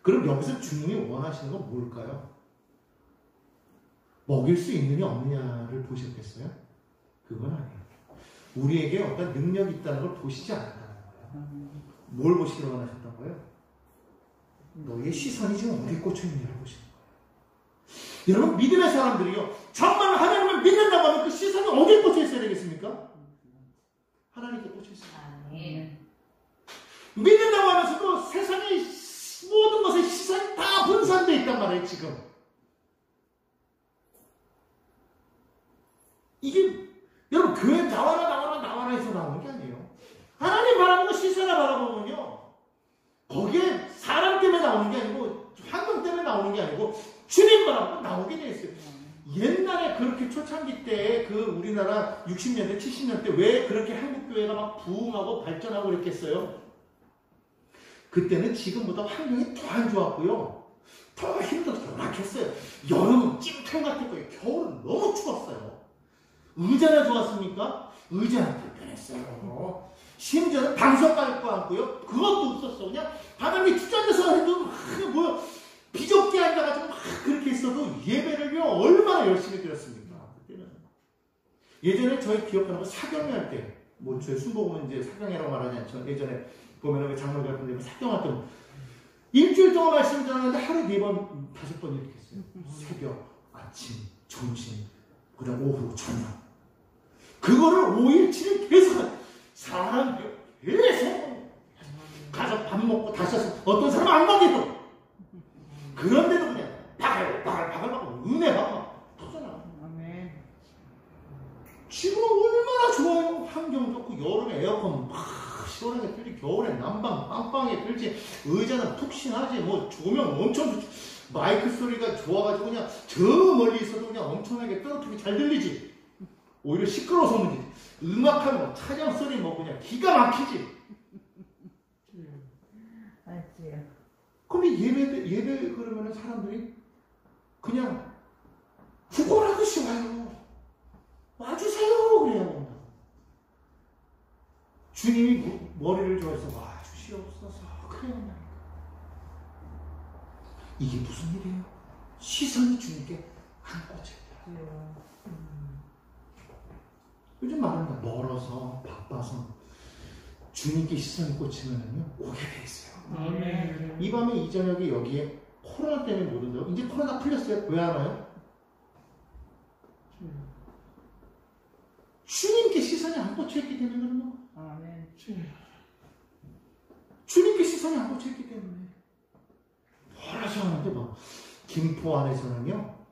그럼 여기서 주님이 원하시는 건 뭘까요? 먹일 수 있느냐 없느냐를 보셨겠어요? 그건 아니에요. 우리에게 어떤 능력이 있다는 걸 보시지 않았다는 거예요. 뭘 보시기를 원하셨던 거예요? 너의 시선이 지금 어디 꽂혀있느냐를 보시는 거예요. 여러분 믿음의 사람들이요 정말 하나님을 믿는다고 하면 그 시선이 어디에 꽂혀있어야 되겠습니까? 하나님께 꽂혀있어요. 믿는다고 하면서도 세상의 모든 것에 시선이 다 분산되어 있단 말이에요. 지금 이게 여러분 교회 나와라 해서 나오는 게 아니에요. 하나님 바라보고 시선을 바라보면요 거기에 사람 때문에 나오는 게 아니고 환경 때문에 나오는 게 아니고 주님 바라보고 나오게 돼 있어요. 옛날에 그렇게 초창기 때 그 우리나라 60년대 70년대 왜 그렇게 한국교회가 막 부흥하고 발전하고 그랬겠어요? 그때는 지금보다 환경이 더 안 좋았고요. 더 힘들었어요. 막혔어요. 여름은 찜통 같은 거예요. 겨울은 너무 추웠어요. 의자나 좋았습니까? 의자는 불편했어요. 심지어는 방석 깔고 앉고요. 그것도 없었어. 그냥 바닥에 주저앉아서 해도 비좁게 앉아가지고 막 그렇게 있어도 예배를요 얼마나 열심히 드렸습니까? 그때는 예전에 저희 기억하는 거 사경회 할 때 저희 순복음은 이제 사경회라고 말하지 않죠. 예전에 보면은 장로 같은 데 사경할 때 일주일 동안 말씀 전하는데 하루에 4번, 5번 이렇게 했어요. 새벽, 아침, 점심, 그 다음 오후, 저녁. 그거를 5일, 7일 계속 사람 계속 가서 밥 먹고 다시 와서 어떤 사람은 안 먹여도 그런데도 그냥 바글바글 은혜 막 터져나. 지금은 얼마나 좋아요. 환경 좋고 여름에 에어컨 막 시원하게 틀지, 겨울에 난방 빵빵하게 틀지, 의자는 푹신하지, 뭐 조명 엄청 좋지, 마이크 소리가 좋아가지고 그냥 저 멀리 있어도 그냥 엄청나게 떨어뜨리게 잘 들리지. 오히려 시끄러워서 문제지. 음악하면 차량 소리 뭐 그냥 기가 막히지. 근데 예배 그러면은 사람들이 그냥 후원하듯이 와요. 와주세요 그래야 온다. 주님이 머리를 좋아해서 와주시옵소서 그래야 온다니까. 이게 무슨 일이에요? 시선이 주님께 안 꽂혀있더라. 요즘 말합니다. 멀어서 바빠서 주님께 시선이 꽂히면은요 오게 돼 있어요. 이 밤에 이 저녁에 여기에 코로나 때문에 못 온다고. 이제 코로나 풀렸어요. 왜 안 와요? 주님께 시선이 안 꽂혀있기 때문에 그런 거. 주님께 시선이 안 꽂혀있기 때문에. 멀어서 하는데 뭐 김포 안에서는요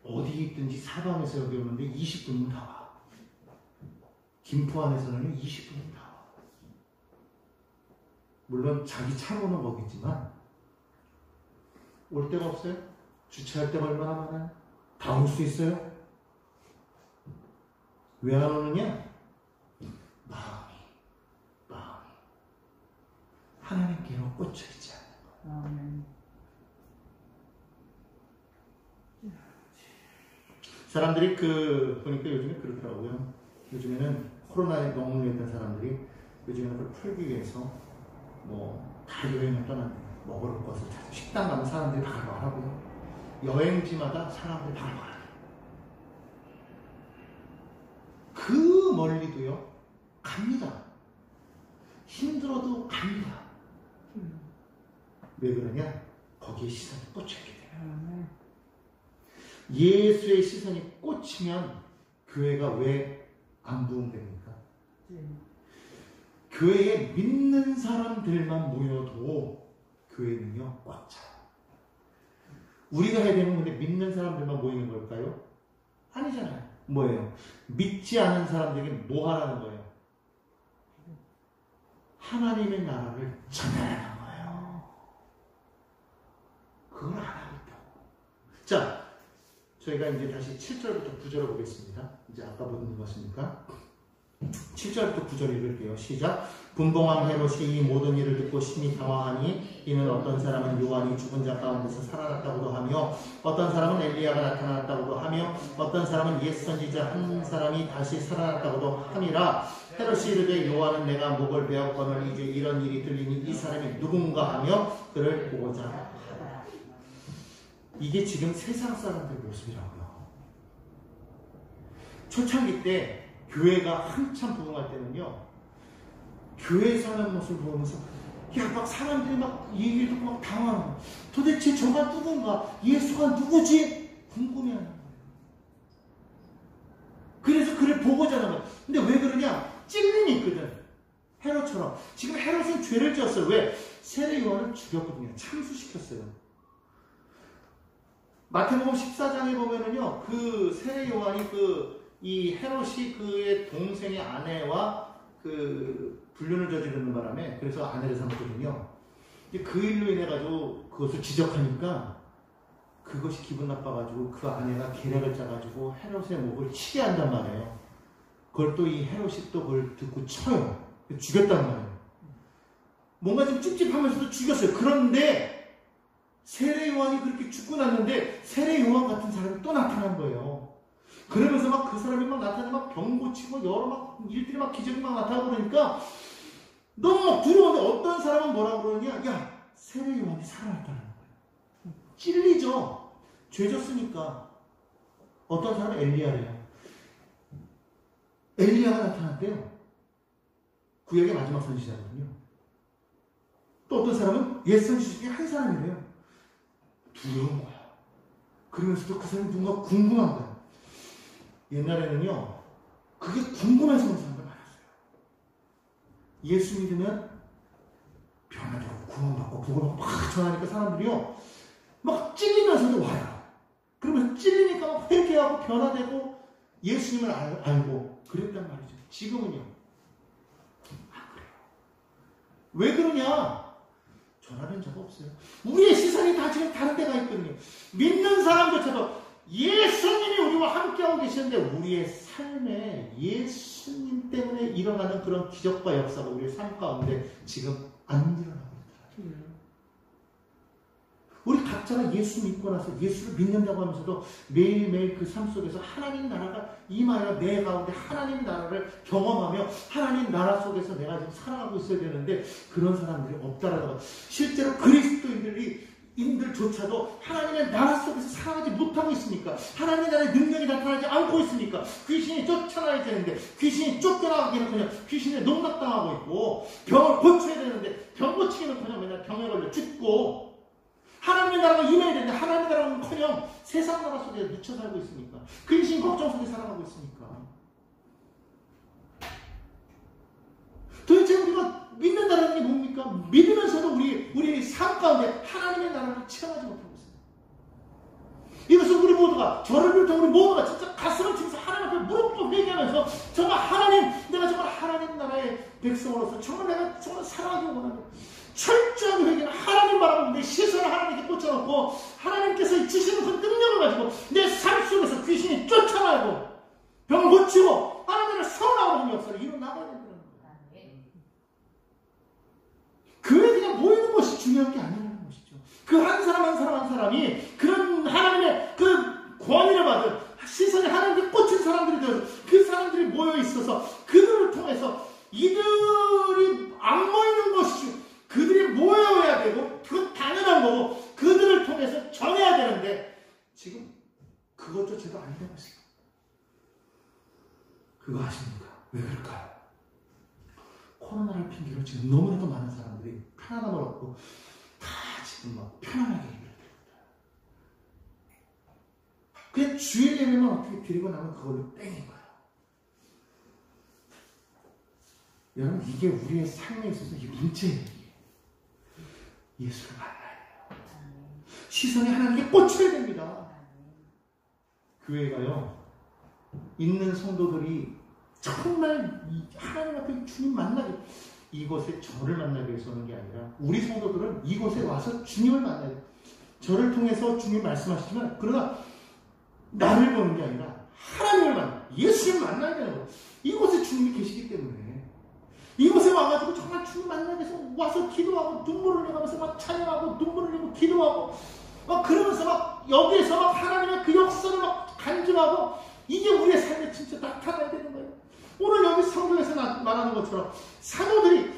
어디 있든지 사방에서 여기 오는데 20분이면 다 와. 김포 안에서는 20분이면 다 와. 물론 자기 차로 오는 거겠지만 올 데가 없어요? 주차할 데가 얼마나 많아요? 다 올 수 있어요? 왜 안 오느냐? 마음이 하나님께로 꽂혀있지 않는 거. 사람들이 보니까 요즘에 그러더라고요. 요즘에는 코로나에 너무 놀랬던 사람들이 요즘에는 그걸 풀기 위해서 다 여행을 떠난대요. 먹을 것을 찾아 식당 가면 사람들이 바글바글 하고요. 여행지마다 사람들이 바글바글 하고요. 그 멀리도요 갑니다. 힘들어도 갑니다. 왜 그러냐? 거기에 시선이 꽂혀있기 때문에. 예수의 시선이 꽂히면 교회가 왜 안 부흥됩니까? 교회에 믿는 사람들만 모여도 교회는요 꽉 차요. 우리가 해야 되는 건데 믿는 사람들만 모이는 걸까요? 아니잖아요. 뭐예요? 믿지 않은 사람들에게 뭐 하라는 거예요? 하나님의 나라를 전하라는 거예요. 그걸 안 하고 있다고. 자, 저희가 이제 다시 7절부터 9절을 보겠습니다. 이제 아까 본 것이니까 7절부터 9절 읽을게요. 시작. 분봉왕 헤롯이 이 모든 일을 듣고 심히 당황하니 이는 어떤 사람은 요한이 죽은 자 가운데서 살아났다고도 하며 어떤 사람은 엘리야가 나타났다고도 하며 어떤 사람은 옛 선지자 한 사람이 다시 살아났다고도 함이라. 헤롯이 이르되 요한은 내가 목을 베었거늘 이제 이런 일이 들리니 이 사람이 누군가 하며 그를 보고자 하더라. 이게 지금 세상 사람들 모습이라고요. 초창기 때 교회가 한참 부흥할 때는요, 교회 사는 모습을 보면서, 막 사람들이 막 얘기를 듣고 막 당황하는, 도대체 저가 누군가, 예수가 누구지? 궁금해하는 거예요. 그래서 그를 보고자 하는 거예요. 근데 왜 그러냐? 찔림이 있거든. 헤롯처럼. 지금 헤롯은 죄를 지었어요. 왜? 세례 요한을 죽였거든요. 참수시켰어요. 마태복음 14장에 보면은요, 그 세례 요한이 이 헤롯이 그의 동생의 아내와 불륜을 저지르는 바람에 그래서 아내를 삼거든요. 그 일로 인해 가지고 그것을 지적하니까 그것이 기분 나빠가지고 그 아내가 계략을 짜가지고 헤롯의 목을 치게 한단 말이에요. 그걸 또 이 헤롯이 또 그걸 듣고 쳐요. 죽였단 말이에요. 뭔가 좀 찝찝하면서도 죽였어요. 그런데 세례 요한이 그렇게 죽고 났는데 세례 요한 같은 사람이 또 나타난 거예요. 그러면서 막 그 사람이 막 나타나면 막 병 고치고 여러 막 일들이 막 기적이 막 나타나고 그러니까 너무 막 두려운데 어떤 사람은 뭐라고 그러냐? 야, 세례 요한이 살아났다는 거예요. 찔리죠? 죄 졌으니까. 어떤 사람은 엘리야래요. 엘리야가 나타났대요. 구약의 마지막 선지자거든요. 또 어떤 사람은 옛선지 중에 한 사람이래요. 두려운 거야. 그러면서도 그 사람이 누군가 궁금한 거야. 옛날에는요, 그게 궁금해서 오는 사람들 많았어요. 예수 믿으면 변화되고 구원받고 복을 막 전하니까 사람들이요, 막 찔리면서도 와요. 그러면 찔리니까 막 회개하고 변화되고 예수님을 알고 그랬단 말이죠. 지금은요, 안 그래요. 왜 그러냐? 전하는 자가 없어요. 우리의 시선이 다 지금 다른 데가 있거든요. 믿는 사람들처럼 예수님이 우리와 함께하고 계시는데 우리의 삶에 예수님 때문에 일어나는 그런 기적과 역사가 우리의 삶 가운데 지금 안 일어나고 있더라고요. 우리 각자가 예수 믿고 나서 예수를 믿는다고 하면서도 매일매일 그 삶 속에서 하나님 나라가 임하여 내 가운데 하나님 나라를 경험하며 하나님 나라 속에서 내가 지금 살아가고 있어야 되는데 그런 사람들이 없다라는 것. 실제로 그리스도인들조차도 하나님의 나라 속에서 살아가지 못하고 있으니까, 하나님의 나라의 능력이 나타나지 않고 있으니까 귀신이 쫓아나야 되는데 귀신이 쫓겨나기는커녕 귀신에 농락당하고 있고, 병을 고쳐야 되는데 병 고치기는커녕 맨날 병에 걸려 죽고, 하나님의 나라가 임해야 되는데 하나님의 나라는커녕 세상 나라 속에 묻혀 살고 있으니까, 근심 걱정 속에 살아가고 있으니까. 도대체 우리가 믿는다는 게 뭡니까? 믿으면서도 우리 삶 가운데 하나님의 나라를 체험하지 못하고 있어요. 이것을 우리 모두가, 저를 비롯한 우리 모두가 진짜 가슴을 치면서 하나님 앞에 무릎 꿇고 회개하면서 정말 하나님, 내가 정말 하나님 나라의 백성으로서 정말 내가 정말 살아가기 원합니다. 철저한 회개는 하나님 바라보고 내 시선을 하나님께 꽂혀놓고 하나님께서 주시는 그 능력을 가지고 내 삶 속에서 귀신이 쫓아나고 병을 고치고 하나님을 선하는 역사를 이뤄나가야 된다는 거예요. 교회에 그냥 모이는 것이 중요한 게 아니라는 것이죠. 그 한 사람 한 사람 한 사람이 그런 하나님의 그 권위를 받은 시선이 하나님께 꽂힌 사람들이 되어서 그 사람들이 모여 있어서 그들을 통해서 이들이 안 모이는 것이 그들이 모여야 되고 그건 당연한 거고 그들을 통해서 전해야 되는데 지금 그것조차도 안 되고 있어요. 그거 아십니까? 왜 그럴까요? 코로나를 핑계로 지금 너무나도 많은 사람들이 편안함을 얻고 다 지금 막 편안하게 예배를 드립니다. 그냥 주일 예배만 어떻게 드리고 나면 그걸로 땡인 거예요. 여러분, 이게 우리의 삶에 있어서 이게 문제예요. 예수를 만나야 돼요. 시선이 하나님께 꽂혀야 됩니다. 교회가요, 있는 성도들이 정말 하나님 앞에 주님 만나게, 이곳에 저를 만나기 위해서 오는 게 아니라 우리 성도들은 이곳에 와서 주님을 만나야 돼요. 저를 통해서 주님 말씀하시지만 그러나 나를 보는 게 아니라 하나님을 만나, 예수님을 만나야 되는 거예요. 이곳에 주님이 계시기 때문에 이곳에 와가지고 정말 주님 만나기 위해서 와서 기도하고 눈물을 흘려가면서 막 찬양하고 눈물을 흘리고 기도하고 막 그러면서 막 여기에서 막 하나님의 그 역사를 막 간증하고, 이게 우리의 삶에 진짜 나타나야 되는 거예요. 오늘 여기 성경에서 말하는 것처럼 사도들이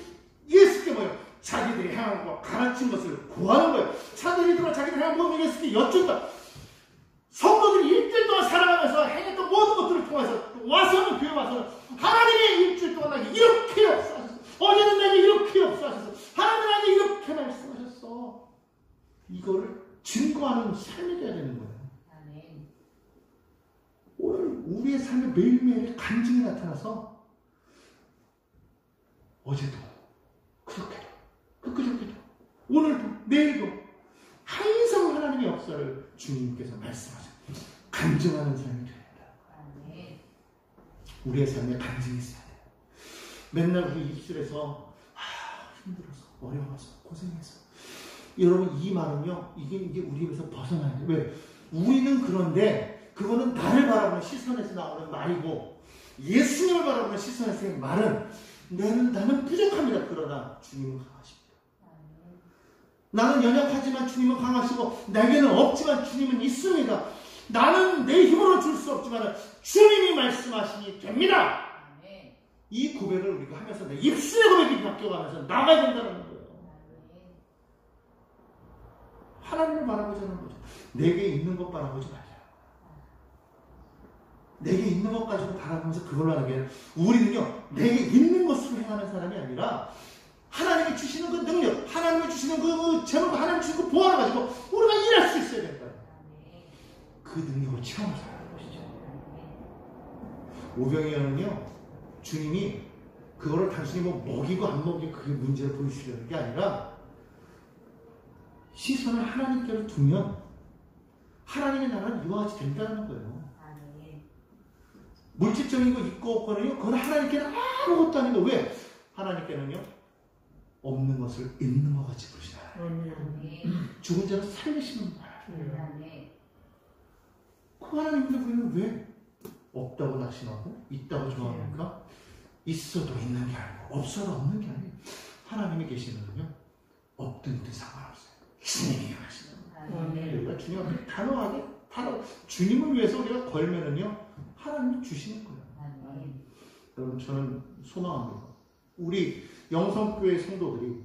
예수께 뭐예요? 자기들이 행한 거, 가르친 것을 구하는 거예요. 자기들이 행한 것을 예수께 여쭙다. 성도들이 일주일 동안 살아가면서 행했던 모든 것들을 통해서 와서는, 교회 와서는 하나님이 일주일 동안 나에게 이렇게 역사하셨어. 어제는 내게 이렇게 역사하셨어. 하나님 나에게 이렇게 말씀하셨어. 이거를 증거하는 삶이 되어야 되는 거예요. 아멘. 오늘 우리의 삶에 매일매일 간증이 나타나서 어제도, 그저께도, 그저께도, 오늘도, 내일도 항상 하나님의 역사를 주님께서 말씀하셔요. 간증하는 삶이 되어야 된다. 우리의 삶에 간증이 있어야 돼요. 맨날 우리 입술에서 힘들어서, 어려워서, 고생해서. 여러분, 이 말은요, 이게 우리 입에서 벗어나야 돼요. 왜? 우리는 그런데 그거는 나를 바라보는 시선에서 나오는 말이고, 예수님을 바라보는 시선에서의 말은 나는 부족합니다. 그러나 주님은 강하십니다. 나는 연약하지만 주님은 강하시고, 내게는 없지만 주님은 있습니다. 나는 내 힘으로 줄 수 없지만 주님이 말씀하시니 됩니다. 이 고백을 우리가 하면서 내 입술의 고백이 바뀌어가면서 나가야 된다는 거예요. 하나님을 바라보자는 거죠. 내게 있는 것 바라보지 말자. 내게 있는 것 가지고 바라보면서 그걸로 하는 게 아니라, 우리는요, 내게 있는 것으로 행하는 사람이 아니라 하나님이 주시는 그 능력, 하나님이 주시는 그 재물과 하나님이 주시는 그 보화를 가지고 우리가 일할 수 있어야 된다. 그 능력을 체험하자 하는 것이죠. 오병이어는요, 주님이 그거를 단순히 뭐 먹이고 안 먹이고 그게 문제를 보여주려는 게 아니라 시선을 하나님께로 두면 하나님의 나라는 이와 같이 된다는 거예요. 물질적인 거 있고 없거는요, 그건 하나님께는 아무것도 아닌데 왜? 하나님께는요, 없는 것을 있는 것 같이 보시나요? 죽은 자를 살리시는 거예요. 그 하나님께 우리는 왜 없다고 낙심하고 있다고 좋아합니까? 있어도 있는 게 아니고 없어도 없는 게 아니에요. 하나님이 계시면요, 없든 있든 상관없어요. 주님이 하시는 거예요. 우리가 주님 앞에 단호하게 주님을 위해서 우리가 걸면은요, 하나님이 주시는 거예요. 여러분, 저는 소망합니다. 우리 영성교회 성도들이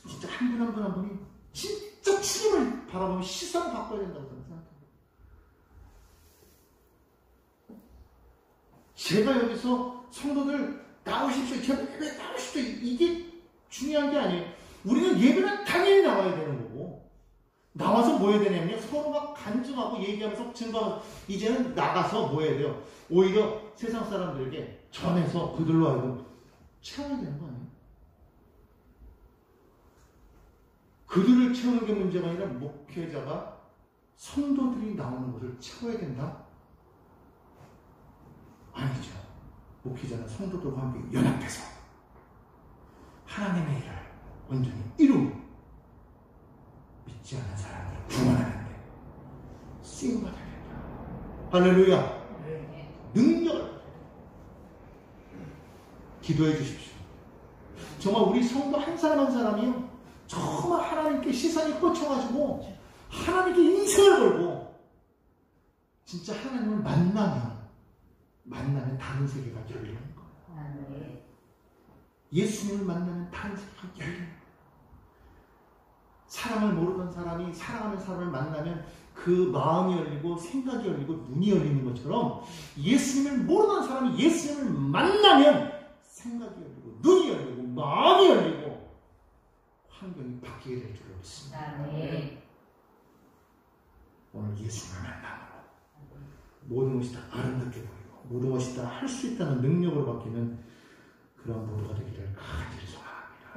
진짜 한 분 한 분 한 분이 진짜 주님을 바라보면 시선을 바꿔야 된다고 저는 생각합니다. 제가 여기서 성도들 나오십시오, 제발 왜 나오십시오, 이게 중요한 게 아니에요. 우리는 예배는 당연히 나와야 되는 거고, 나와서 뭐 해야 되냐면요, 서로가 간증하고 얘기하면서 증거하면서 이제는 나가서 뭐 해야 돼요? 오히려 세상 사람들에게 전해서 그들로 하여금 채워야 되는 거 아니에요? 그들을 채우는 게 문제가 아니라 목회자가 성도들이 나오는 것을 채워야 된다? 아니죠. 목회자는 성도들과 함께 연합해서 하나님의 일을 온전히 이루고 믿지 않는 사람들을 구원하는데 쓰임받아야 된다. 할렐루야. 능력을 기도해 주십시오. 정말 우리 성도 한 사람 한 사람이요, 정말 하나님께 시선이 꽂혀가지고 하나님께 인생을 걸고 진짜 하나님을 만나면 다른 세계가 열리는 거예요. 예수님을 만나면 다른 세계가 열리는 거예요. 사랑을 모르는 사람이 사랑하는 사람을 만나면 그 마음이 열리고 생각이 열리고 눈이 열리는 것처럼 예수님을 모르는 사람이 예수님을 만나면 생각이 열리고 눈이 열리고 마음이 열리고 환경이 바뀌게 될 줄로 믿습니다. 오늘 예수님을 만남으로 모든 것이 다 아름답게 보이고 모든 것이 다 할 수 있다는 능력으로 바뀌는 그런 모두가 되기를 간절히 소망합니다.